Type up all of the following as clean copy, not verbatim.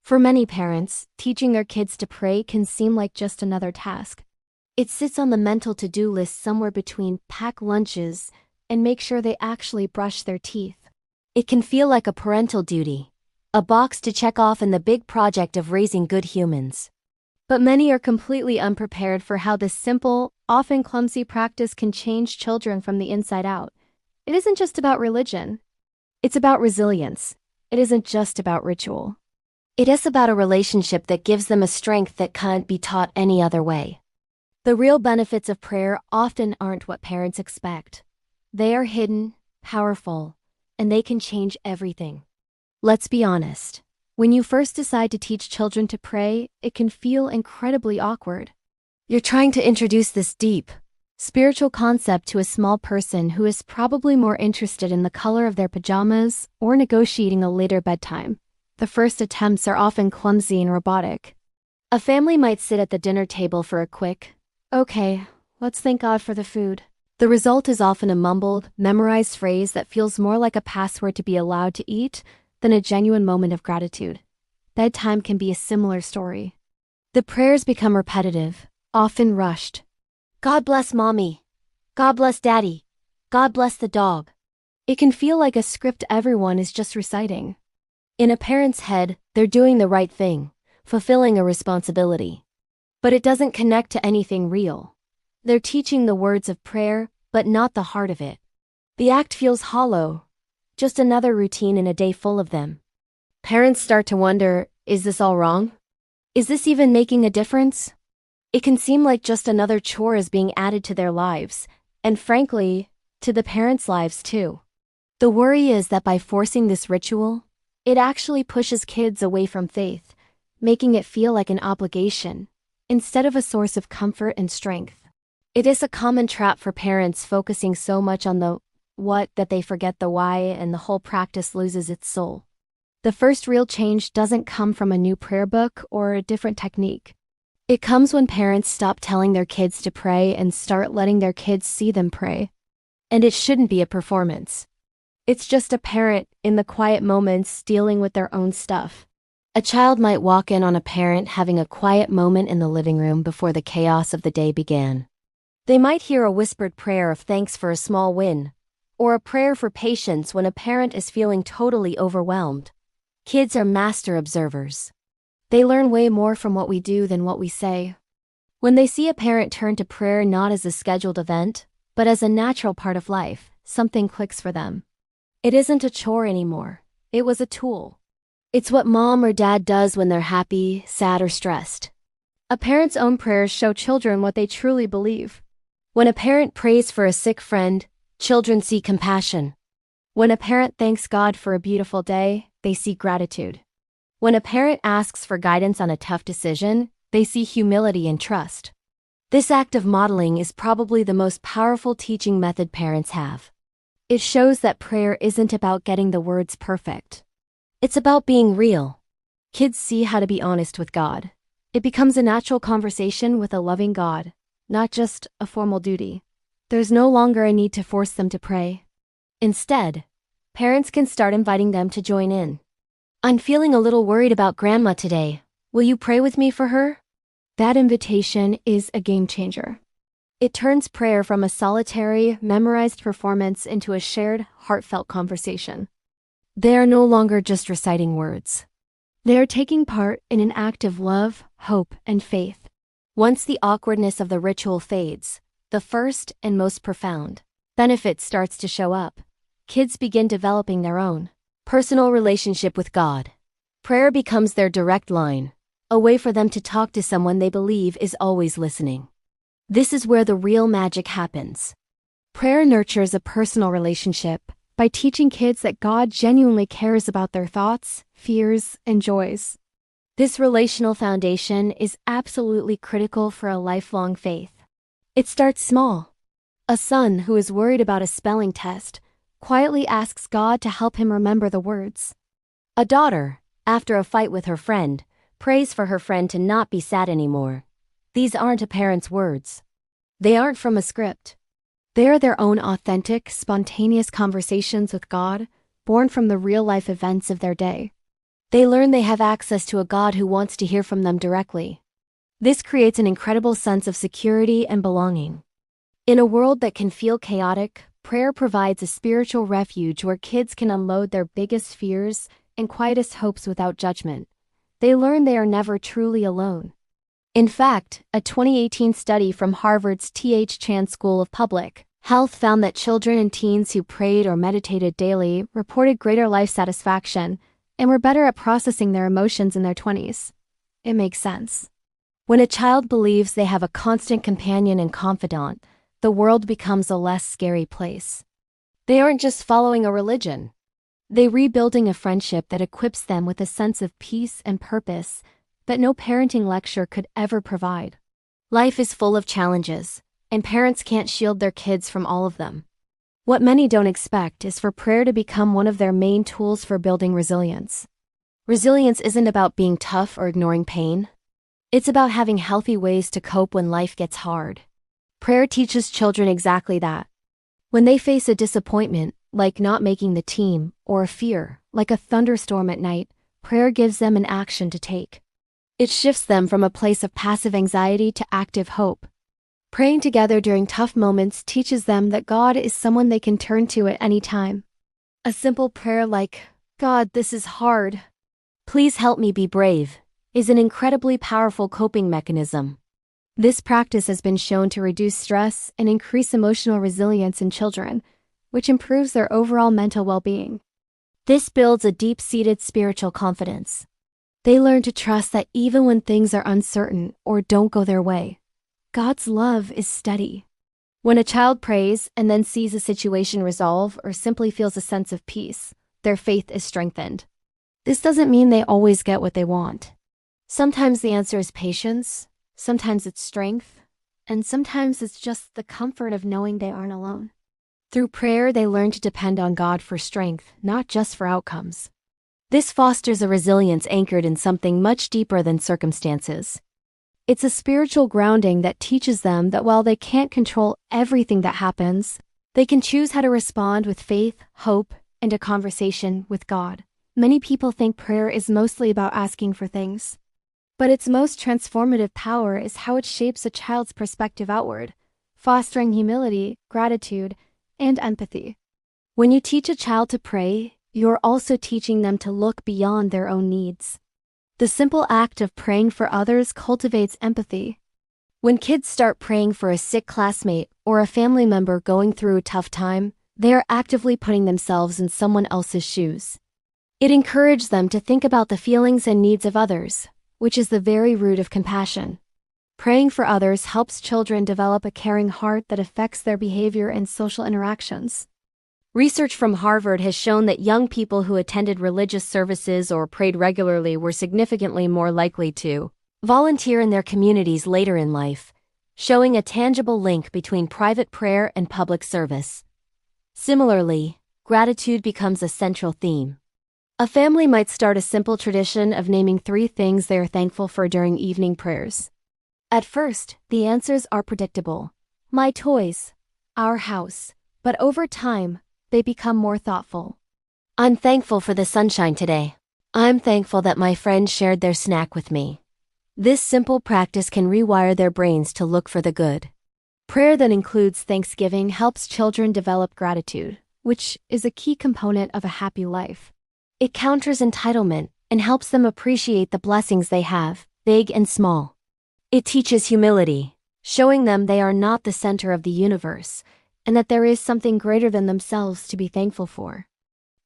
For many parents, teaching their kids to pray can seem like just another task. It sits on the mental to-do list somewhere between pack lunches and make sure they actually brush their teeth. It can feel like a parental duty, a box to check off in the big project of raising good humans. But many are completely unprepared for how this simple, often clumsy practice can change children from the inside out. It isn't just about religion. It's about resilience. It isn't just about ritual. It is about a relationship that gives them a strength that can't be taught any other way. The real benefits of prayer often aren't what parents expect. They are hidden, powerful, and they can change everything. Let's be honest. When you first decide to teach children to pray, it can feel incredibly awkward. You're trying to introduce this deep, spiritual concept to a small person who is probably more interested in the color of their pajamas or negotiating a later bedtime. The first attempts are often clumsy and robotic. A family might sit at the dinner table for a quick, "Okay, let's thank God for the food." The result is often a mumbled, memorized phrase that feels more like a password to be allowed to eat than a genuine moment of gratitude. Bedtime can be a similar story. The prayers become repetitive, often rushed. God bless mommy. God bless daddy. God bless the dog. It can feel like a script everyone is just reciting. In a parent's head, they're doing the right thing, fulfilling a responsibility. But it doesn't connect to anything real. They're teaching the words of prayer, but not the heart of it. The act feels hollow, just another routine in a day full of them. Parents start to wonder, is this all wrong? Is this even making a difference? It can seem like just another chore is being added to their lives, and frankly, to the parents' lives too. The worry is that by forcing this ritual, it actually pushes kids away from faith, making it feel like an obligation, instead of a source of comfort and strength. It is a common trap for parents focusing so much on the what that they forget the why, and the whole practice loses its soul. The first real change doesn't come from a new prayer book or a different technique. It comes when parents stop telling their kids to pray and start letting their kids see them pray. And it shouldn't be a performance. It's just a parent in the quiet moments dealing with their own stuff. A child might walk in on a parent having a quiet moment in the living room before the chaos of the day began. They might hear a whispered prayer of thanks for a small win, or a prayer for patience when a parent is feeling totally overwhelmed. Kids are master observers. They learn way more from what we do than what we say. When they see a parent turn to prayer not as a scheduled event, but as a natural part of life, something clicks for them. It isn't a chore anymore. It was a tool. It's what mom or dad does when they're happy, sad, or stressed. A parent's own prayers show children what they truly believe. When a parent prays for a sick friend, children see compassion. When a parent thanks God for a beautiful day, they see gratitude. When a parent asks for guidance on a tough decision, they see humility and trust. This act of modeling is probably the most powerful teaching method parents have. It shows that prayer isn't about getting the words perfect. It's about being real. Kids see how to be honest with God. It becomes a natural conversation with a loving God, not just a formal duty. There's no longer a need to force them to pray. Instead, parents can start inviting them to join in. I'm feeling a little worried about Grandma today. Will you pray with me for her? That invitation is a game changer. It turns prayer from a solitary, memorized performance into a shared, heartfelt conversation. They are no longer just reciting words. They are taking part in an act of love, hope, and faith. Once the awkwardness of the ritual fades, the first and most profound benefit starts to show up. Kids begin developing their own personal relationship with God. Prayer becomes their direct line, a way for them to talk to someone they believe is always listening. This is where the real magic happens. Prayer nurtures a personal relationship by teaching kids that God genuinely cares about their thoughts, fears, and joys. This relational foundation is absolutely critical for a lifelong faith. It starts small. A son who is worried about a spelling test quietly asks God to help him remember the words. A daughter, after a fight with her friend, prays for her friend to not be sad anymore. These aren't a parent's words. They aren't from a script. They are their own authentic, spontaneous conversations with God, born from the real-life events of their day. They learn they have access to a God who wants to hear from them directly. This creates an incredible sense of security and belonging. In a world that can feel chaotic, prayer provides a spiritual refuge where kids can unload their biggest fears and quietest hopes without judgment. They learn they are never truly alone. In fact, a 2018 study from Harvard's T.H. Chan School of Public Health found that children and teens who prayed or meditated daily reported greater life satisfaction and were better at processing their emotions in their 20s. It makes sense. When a child believes they have a constant companion and confidant, the world becomes a less scary place. They aren't just following a religion. They're rebuilding a friendship that equips them with a sense of peace and purpose that no parenting lecture could ever provide. Life is full of challenges, and parents can't shield their kids from all of them. What many don't expect is for prayer to become one of their main tools for building resilience. Resilience isn't about being tough or ignoring pain. It's about having healthy ways to cope when life gets hard. Prayer teaches children exactly that. When they face a disappointment, like not making the team, or a fear, like a thunderstorm at night, prayer gives them an action to take. It shifts them from a place of passive anxiety to active hope. Praying together during tough moments teaches them that God is someone they can turn to at any time. A simple prayer like, "God, this is hard. Please help me be brave," is an incredibly powerful coping mechanism. This practice has been shown to reduce stress and increase emotional resilience in children, which improves their overall mental well-being. This builds a deep-seated spiritual confidence. They learn to trust that even when things are uncertain or don't go their way, God's love is steady. When a child prays and then sees a situation resolve or simply feels a sense of peace, their faith is strengthened. This doesn't mean they always get what they want. Sometimes the answer is patience, sometimes it's strength, and sometimes it's just the comfort of knowing they aren't alone. Through prayer, they learn to depend on God for strength, not just for outcomes. This fosters a resilience anchored in something much deeper than circumstances. It's a spiritual grounding that teaches them that while they can't control everything that happens, they can choose how to respond with faith, hope, and a conversation with God. Many people think prayer is mostly about asking for things. But its most transformative power is how it shapes a child's perspective outward, fostering humility, gratitude, and empathy. When you teach a child to pray, you're also teaching them to look beyond their own needs. The simple act of praying for others cultivates empathy. When kids start praying for a sick classmate or a family member going through a tough time, they are actively putting themselves in someone else's shoes. It encourages them to think about the feelings and needs of others, which is the very root of compassion. Praying for others helps children develop a caring heart that affects their behavior and social interactions. Research from Harvard has shown that young people who attended religious services or prayed regularly were significantly more likely to volunteer in their communities later in life, showing a tangible link between private prayer and public service. Similarly, gratitude becomes a central theme. A family might start a simple tradition of naming 3 things they are thankful for during evening prayers. At first, the answers are predictable. My toys, our house. But over time, they become more thoughtful. I'm thankful for the sunshine today. I'm thankful that my friends shared their snack with me. This simple practice can rewire their brains to look for the good. Prayer that includes thanksgiving helps children develop gratitude, which is a key component of a happy life. It counters entitlement and helps them appreciate the blessings they have, big and small. It teaches humility, showing them they are not the center of the universe, and that there is something greater than themselves to be thankful for.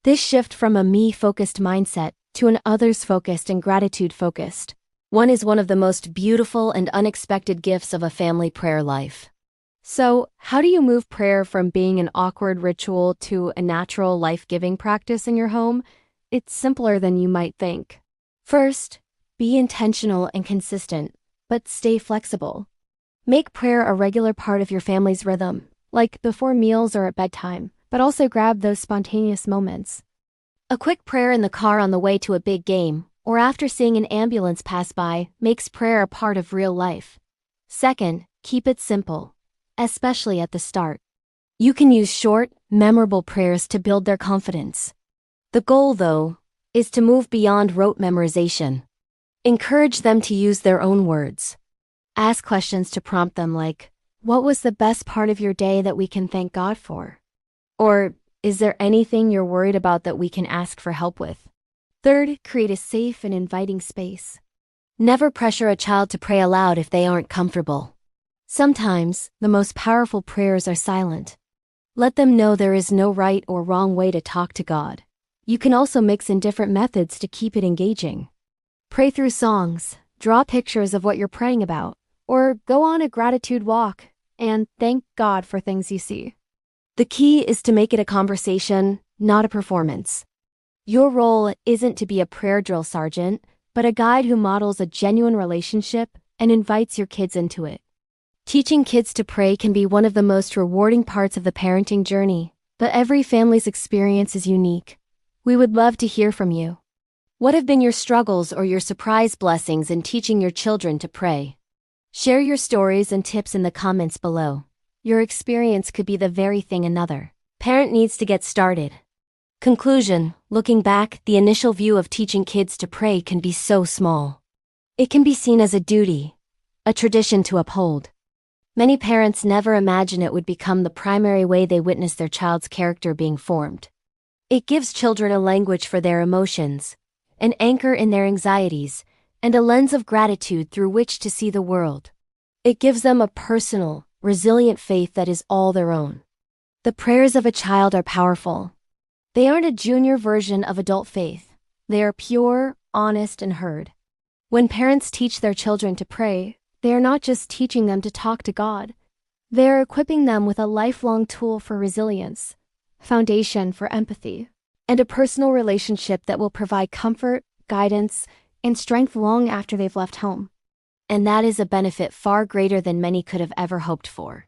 This shift from a me-focused mindset to an others-focused and gratitude-focused one is one of the most beautiful and unexpected gifts of a family prayer life. So, how do you move prayer from being an awkward ritual to a natural, life-giving practice in your home? It's simpler than you might think. First, be intentional and consistent, but stay flexible. Make prayer a regular part of your family's rhythm, like before meals or at bedtime, but also grab those spontaneous moments. A quick prayer in the car on the way to a big game, or after seeing an ambulance pass by, makes prayer a part of real life. Second, keep it simple, especially at the start. You can use short, memorable prayers to build their confidence. The goal, though, is to move beyond rote memorization. Encourage them to use their own words. Ask questions to prompt them like, "What was the best part of your day that we can thank God for?" Or, "Is there anything you're worried about that we can ask for help with?" Third, create a safe and inviting space. Never pressure a child to pray aloud if they aren't comfortable. Sometimes, the most powerful prayers are silent. Let them know there is no right or wrong way to talk to God. You can also mix in different methods to keep it engaging. Pray through songs, draw pictures of what you're praying about, or go on a gratitude walk and thank God for things you see. The key is to make it a conversation, not a performance. Your role isn't to be a prayer drill sergeant, but a guide who models a genuine relationship and invites your kids into it. Teaching kids to pray can be one of the most rewarding parts of the parenting journey, but every family's experience is unique. We would love to hear from you. What have been your struggles or your surprise blessings in teaching your children to pray? Share your stories and tips in the comments below. Your experience could be the very thing another parent needs to get started. Conclusion: looking back, the initial view of teaching kids to pray can be so small. It can be seen as a duty, a tradition to uphold. Many parents never imagine it would become the primary way they witness their child's character being formed. It gives children a language for their emotions, an anchor in their anxieties, and a lens of gratitude through which to see the world. It gives them a personal, resilient faith that is all their own. The prayers of a child are powerful. They aren't a junior version of adult faith. They are pure, honest, and heard. When parents teach their children to pray, they are not just teaching them to talk to God. They are equipping them with a lifelong tool for resilience, foundation for empathy, and a personal relationship that will provide comfort, guidance, and strength long after they've left home. And that is a benefit far greater than many could have ever hoped for.